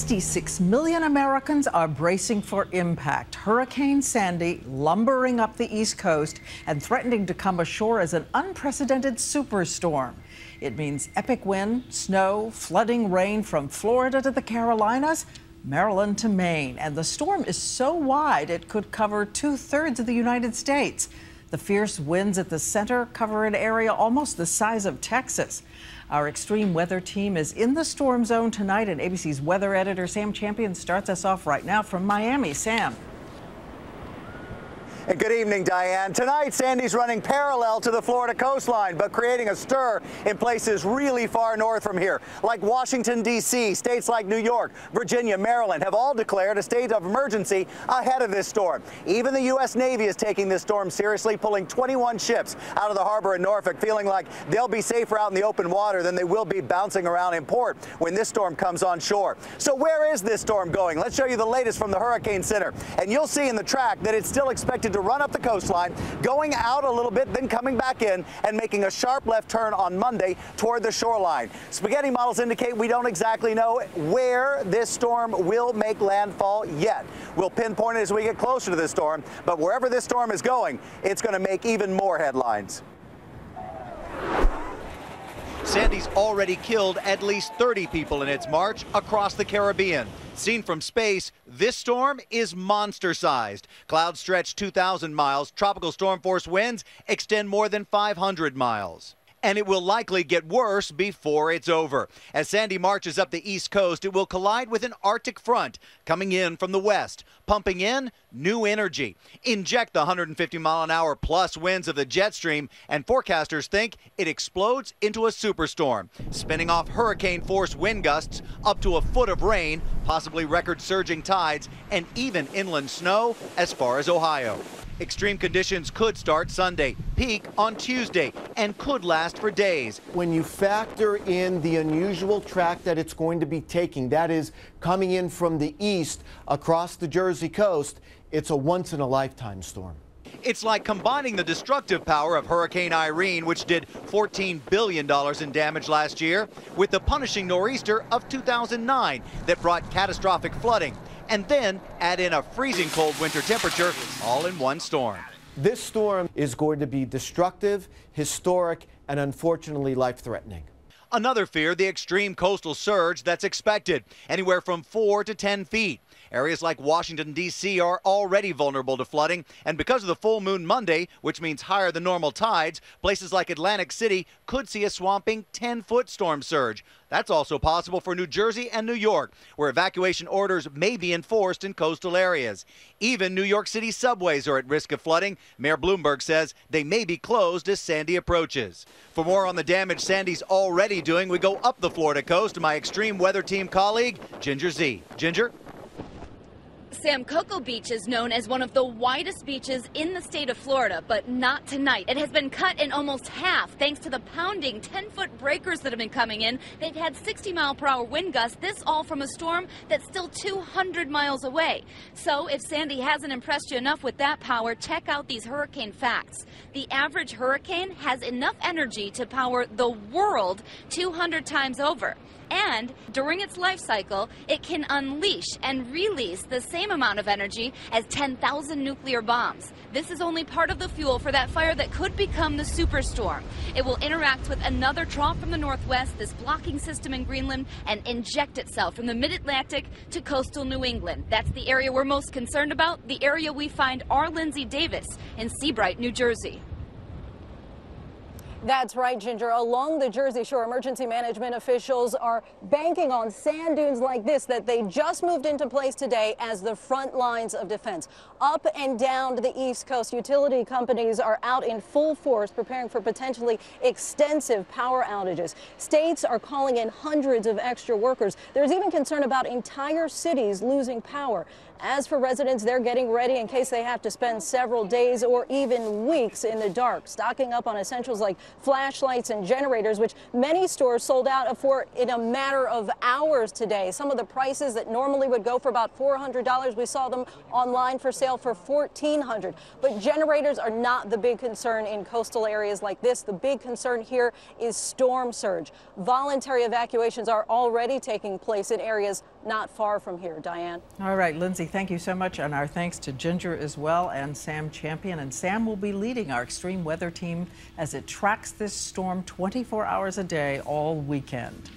66 million Americans are bracing for impact. Hurricane Sandy lumbering up the East Coast and threatening to come ashore as an unprecedented superstorm. It means epic wind, snow, flooding rain from Florida to the Carolinas, Maryland to Maine. And the storm is so wide it could cover 2/3 of the United States. The fierce winds at the center cover an area almost the size of Texas. Our extreme weather team is in the storm zone tonight, and ABC's weather editor Sam Champion starts us off right now from Miami. Sam. And good evening, Diane. Tonight, Sandy's running parallel to the Florida coastline, but creating a stir in places really far north from here, like Washington, D.C. States like New York, Virginia, Maryland have all declared a state of emergency ahead of this storm. Even the U.S. Navy is taking this storm seriously, pulling 21 ships out of the harbor in Norfolk, feeling like they'll be safer out in the open water than they will be bouncing around in port when this storm comes on shore. So where is this storm going? Let's show you the latest from the Hurricane Center. And you'll see in the track that it's still expected to run up the coastline, going out a little bit, then coming back in and making a sharp left turn on Monday toward the shoreline. Spaghetti models indicate we don't exactly know where this storm will make landfall yet. We'll pinpoint it as we get closer to this storm, but wherever this storm is going, it's going to make even more headlines. Sandy's already killed at least 30 people in its march across the Caribbean. Seen from space, this storm is monster-sized. Clouds stretch 2,000 miles. Tropical storm force winds extend more than 500 miles. And it will likely get worse before it's over. As Sandy marches up the East Coast, it will collide with an Arctic front coming in from the west, pumping in new energy. Inject the 150-mile-an-hour plus winds of the jet stream, and forecasters think it explodes into a superstorm, spinning off hurricane-force wind gusts up to a foot of rain, possibly record-surging tides, and even inland snow as far as Ohio. Extreme conditions could start Sunday, peak on Tuesday, and could last for days. When you factor in the unusual track that it's going to be taking, that is coming in from the east across the Jersey coast, it's a once-in-a-lifetime storm. It's like combining the destructive power of Hurricane Irene, which did $14 billion in damage last year, with the punishing nor'easter of 2009 that brought catastrophic flooding. And then add in a freezing cold winter temperature all in one storm. This storm is going to be destructive, historic, and unfortunately life-threatening. Another fear, the extreme coastal surge that's expected, anywhere from 4 to 10 feet. Areas like Washington, D.C. are already vulnerable to flooding, and because of the full moon Monday, which means higher than normal tides, places like Atlantic City could see a swamping 10-foot storm surge. That's also possible for New Jersey and New York, where evacuation orders may be enforced in coastal areas. Even New York City subways are at risk of flooding. Mayor Bloomberg says they may be closed as Sandy approaches. For more on the damage Sandy's already doing, we go up the Florida coast to my extreme weather team colleague, Ginger Z. Ginger? Sam, Cocoa Beach is known as one of the widest beaches in the state of Florida, but not tonight. It has been cut in almost half thanks to the pounding 10-foot breakers that have been coming in. They've had 60-mile-per-hour wind gusts, this all from a storm that's still 200 miles away. So if Sandy hasn't impressed you enough with that power, check out these hurricane facts. The average hurricane has enough energy to power the world 200 times over. And during its life cycle, it can unleash and release the same amount of energy as 10,000 nuclear bombs. This is only part of the fuel for that fire that could become the superstorm. It will interact with another trough from the northwest, this blocking system in Greenland, and inject itself from the mid-Atlantic to coastal New England. That's the area we're most concerned about, the area we find our Lindsay Davis in Seabright, New Jersey. That's right, Ginger. Along the Jersey Shore, emergency management officials are banking on sand dunes like this that they just moved into place today as the front lines of defense. Up and down the East Coast, utility companies are out in full force preparing for potentially extensive power outages. States are calling in hundreds of extra workers. There's even concern about entire cities losing power. As for residents, they're getting ready in case they have to spend several days or even weeks in the dark, stocking up on essentials like flashlights and generators, which many stores sold out for in a matter of hours today. Some of the prices that normally would go for about $400, we saw them online for sale for $1,400. But generators are not the big concern in coastal areas like this. The big concern here is storm surge. Voluntary evacuations are already taking place in areas not far from here. Diane. All right, Lindsay, thank you so much. And our thanks to Ginger as well and Sam Champion. And Sam will be leading our extreme weather team as it tracks this storm 24 hours a day all weekend.